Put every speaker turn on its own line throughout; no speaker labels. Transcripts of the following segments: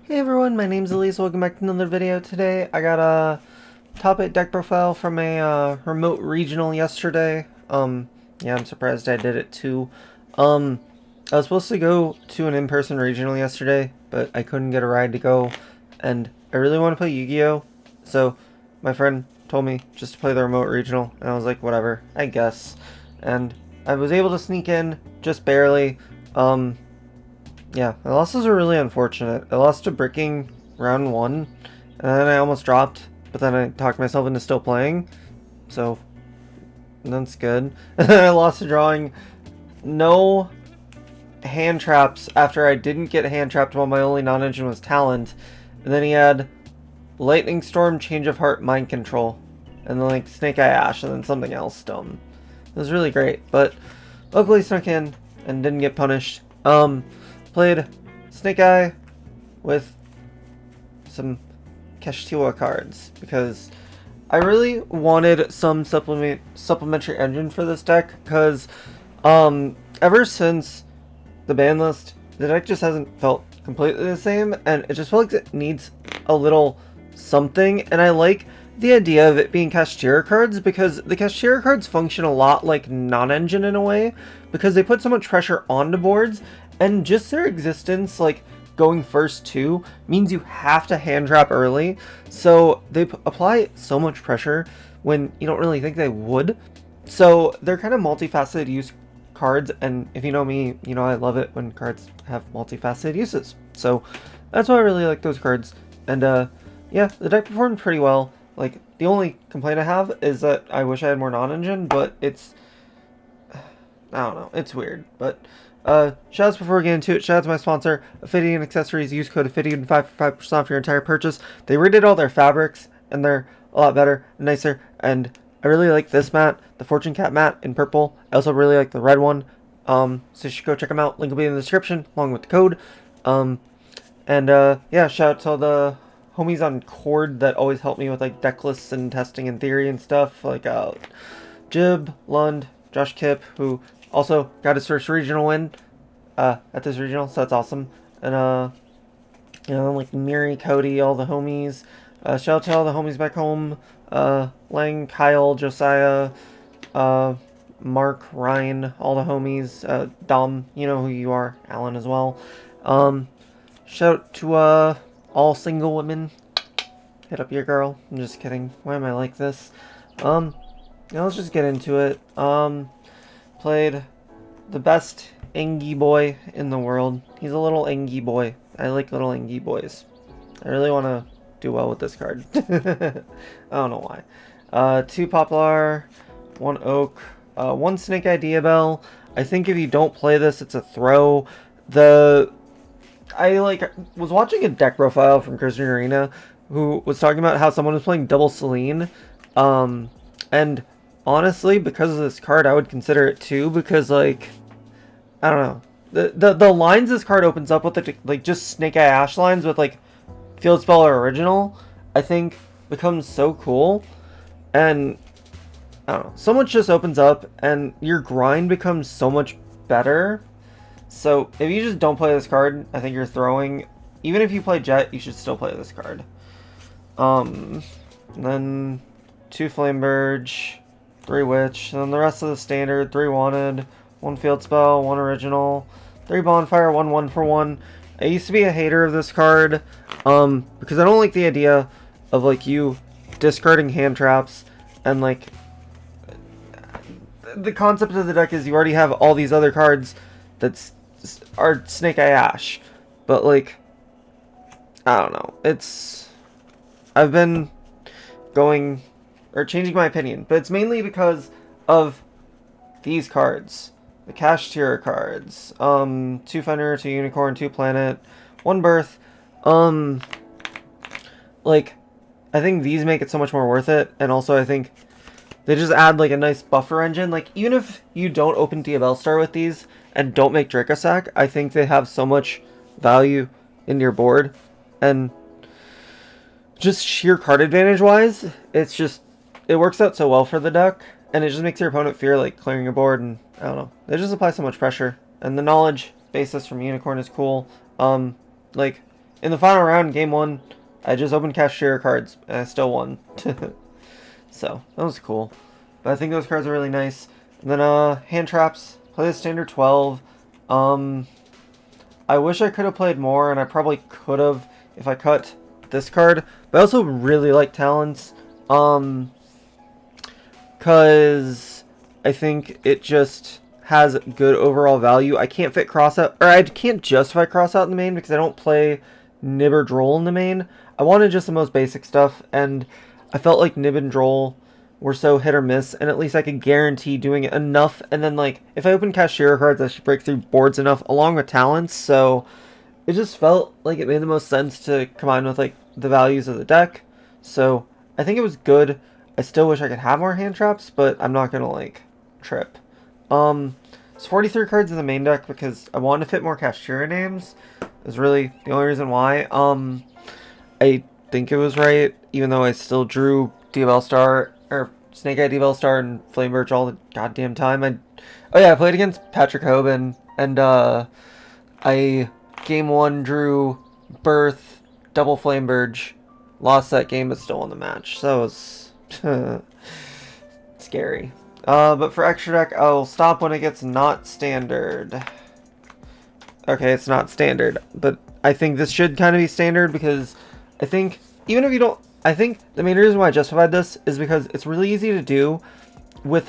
Hey everyone, my name's Alyse. Welcome back to another video. Today I got a top 8 deck profile from a remote regional yesterday. Yeah, I'm surprised I did it too. I was supposed to go to an in-person regional yesterday, but I couldn't get a ride to go, and I really want to play Yu-Gi-Oh! So my friend told me just to play the remote regional, and I was like, whatever, I guess. And I was able to sneak in, just barely. Yeah, the losses are really unfortunate. I lost to Bricking round 1, and then I almost dropped, but then I talked myself into still playing, so that's good. I lost to drawing no hand traps after I didn't get hand trapped while my only non-engine was Talent, and then he had Lightning Storm, Change of Heart, Mind Control, and then like Snake Eye Ash, and then something else dumb. It was really great, but luckily snuck in and didn't get punished. Played Snake Eye with some Kashtira cards because I really wanted some supplementary engine for this deck because ever since the ban list, the deck just hasn't felt completely the same, and it just felt like it needs a little something. And I like the idea of it being Kashtira cards because the Kashtira cards function a lot like non-engine in a way because they put so much pressure onto boards, and just their existence, like going first too, means you have to hand trap early. So they apply so much pressure when you don't really think they would. So they're kind of multifaceted use cards, and if you know me, you know I love it when cards have multifaceted uses. So that's why I really like those cards. And yeah, the deck performed pretty well. Like, the only complaint I have is that I wish I had more non-engine, but it's, I don't know, it's weird. But shoutouts before we get into it. Shout out to my sponsor, Ophidian Accessories. Use code Ophidian5 for 5% off your entire purchase. They redid all their fabrics, and they're a lot better, nicer, and I really like this mat, the Fortune Cat mat in purple. I also really like the red one. So you should go check them out. Link will be in the description, along with the code. Yeah, shout out to all the homies on Cord that always help me with like deck lists and testing and theory and stuff. Like Jib, Lund, Josh Kipp, who also got his first regional win at this regional, so that's awesome. And you know, like Miri, Cody, all the homies. Shout out to all the homies back home. Lang, Kyle, Josiah, Mark, Ryan, all the homies. Dom, you know who you are. Alan as well. Shout out to all single women. Hit up your girl. I'm just kidding. Why am I like this? Yeah, let's just get into it. Played the best Engie boy in the world. He's a little Engie boy. I like little Engie boys. I really want to do well with this card. I don't know why. 2 Poplar, 1 Oak, 1 Snake Idea Bell. I think if you don't play this, it's a throw. I was watching a deck profile from Christian Arena who was talking about how someone was playing double Celine. And honestly, because of this card, I would consider it too, because like, I don't know. The lines this card opens up with, like just Snake Eye Ash lines with like Field Spell or Original, I think becomes so cool. And I don't know, so much just opens up and your grind becomes so much better. So if you just don't play this card, I think you're throwing. Even if you play Jet, you should still play this card. And then 2 Flameburge, 3 Witch, and then the rest of the standard, 3 Wanted, 1 Field Spell, 1 Original, 3 Bonfire, 1 1-for-1. I used to be a hater of this card, because I don't like the idea of like you discarding hand traps, and like the concept of the deck is you already have all these other cards that are Snake Eye Ash, but like, I don't know, I've been going, or changing my opinion, but it's mainly because of these cards. The Kashtira cards. 2 Fenrir, 2 Unicorn, 2 Planet, 1 Birth. Like, I think these make it so much more worth it, and also I think they just add like a nice buffer engine. Like, even if you don't open Diabell Star with these and don't make Dracosack, I think they have so much value in your board, and just sheer card advantage wise, it works out so well for the deck, and it just makes your opponent fear like clearing a board, and I don't know, they just apply so much pressure. And the knowledge basis from Unicorn is cool. Like, in the final round, game 1, I just opened Kashtira cards, and I still won. So, that was cool. But I think those cards are really nice. And then, hand traps. Play the standard 12. I wish I could have played more, and I probably could have if I cut this card. But I also really like talents. Because I think it just has good overall value. I can't fit cross out, or I can't justify cross out in the main because I don't play Nib or Droll in the main. I wanted just the most basic stuff, and I felt like Nib and Droll were so hit or miss, and at least I could guarantee doing it enough. And then, like, if I open Kashtira cards, I should break through boards enough along with talents. So it just felt like it made the most sense to combine with, like, the values of the deck. So I think it was good. I still wish I could have more hand traps, but I'm not gonna, like, trip. It's 43 cards in the main deck because I wanted to fit more Kashtira names. Is really the only reason why. I think it was right, even though I still drew Star or Snake Eye Star and Flame Birch all the goddamn time. Oh yeah, I played against Patrick Hoban, and I game 1 drew Birth, double Flame Birch, lost that game but still won the match. So it was scary. But for extra deck, I'll stop when it gets not standard. Okay, it's not standard, but I think this should kind of be standard because I think even if you don't, I think the main reason why I justified this is because it's really easy to do with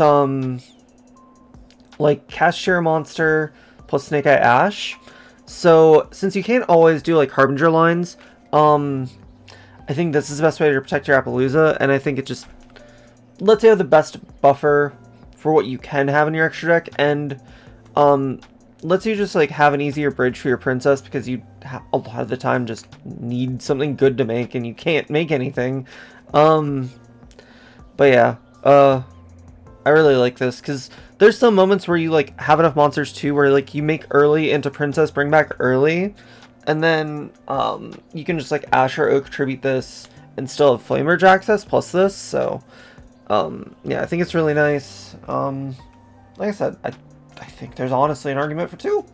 like Kashtira Monster plus Snake Eye Ash. So since you can't always do like Harbinger lines, I think this is the best way to protect your Appaloosa, and I think it just lets you have the best buffer for what you can have in your extra deck, and lets you just like have an easier bridge for your princess because you a lot of the time just need something good to make and you can't make anything. But yeah, I really like this because there's some moments where you like have enough monsters too where like you make early into princess, bring back early, and then you can just like Ash or Oak tribute this and still have Flamerge access plus this. So yeah, I think it's really nice. Like I said, I think there's honestly an argument for 2.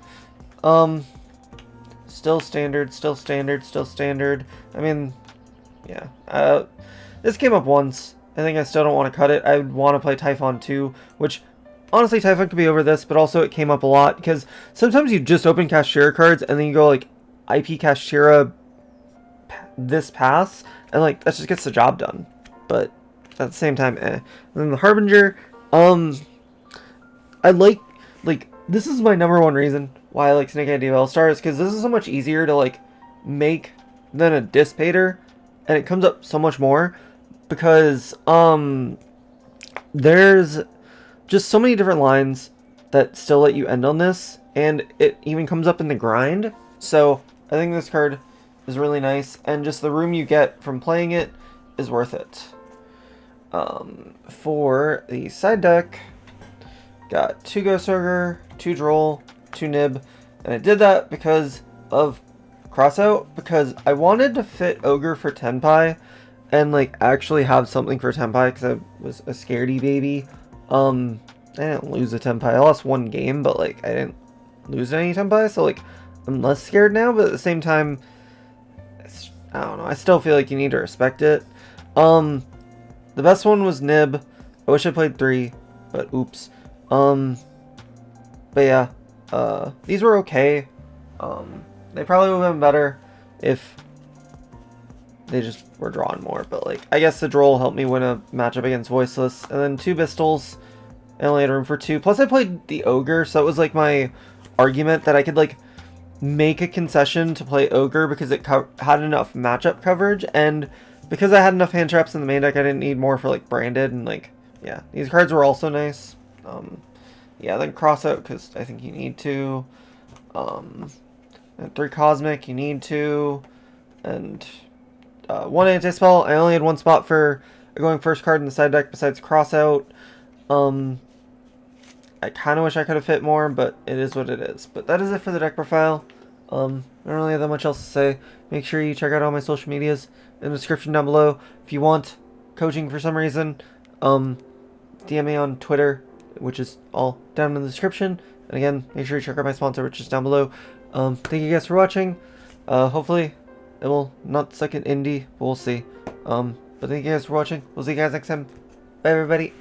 Still standard, still standard, still standard. I mean, yeah. This came up once. I think I still don't want to cut it. I would want to play Typhon 2, which, honestly, Typhon could be over this, but also it came up a lot, because sometimes you just open Kashtira cards, and then you go, like, IP Kashtira this pass, and, like, that just gets the job done. But, at the same time, And then the Harbinger, I like, this is my #1 reason why I like Snake Eye DVL Stars, because this is so much easier to, like, make than a Dissipator, and it comes up so much more, because, there's just so many different lines that still let you end on this, and it even comes up in the grind, so I think this card is really nice, and just the room you get from playing it is worth it. For the side deck, got 2 Ghost Ogre, 2 Droll, 2 Nib, and I did that because of Crossout, because I wanted to fit Ogre for Tenpai, and like actually have something for Tenpai, because I was a scaredy baby. I didn't lose a Tenpai, I lost 1 game, but like I didn't lose any Tenpai, so like I'm less scared now, but at the same time, I don't know, I still feel like you need to respect it. The best one was Nib. I wish I played 3, but oops. But yeah, these were okay. They probably would have been better if they just were drawn more, but like, I guess the Droll helped me win a matchup against Voiceless, and then 2 Pistols, I only had room for 2, plus I played the Ogre, so it was like my argument that I could like make a concession to play Ogre because it had enough matchup coverage, and because I had enough hand traps in the main deck, I didn't need more for like Branded, and like, yeah, these cards were also nice. Yeah, then Crossout, because I think you need to. And 3 Cosmic, you need to. And 1 Anti-Spell. I only had 1 spot for going first card in the side deck besides Crossout. I kind of wish I could have fit more, but it is what it is. But that is it for the deck profile. I don't really have that much else to say. Make sure you check out all my social medias in the description down below. If you want coaching for some reason, DM me on Twitter, which is all down in the description. And again, make sure you check out my sponsor, which is down below. Thank you guys for watching. Hopefully well, not second indie. We'll see. But thank you guys for watching. We'll see you guys next time. Bye, everybody.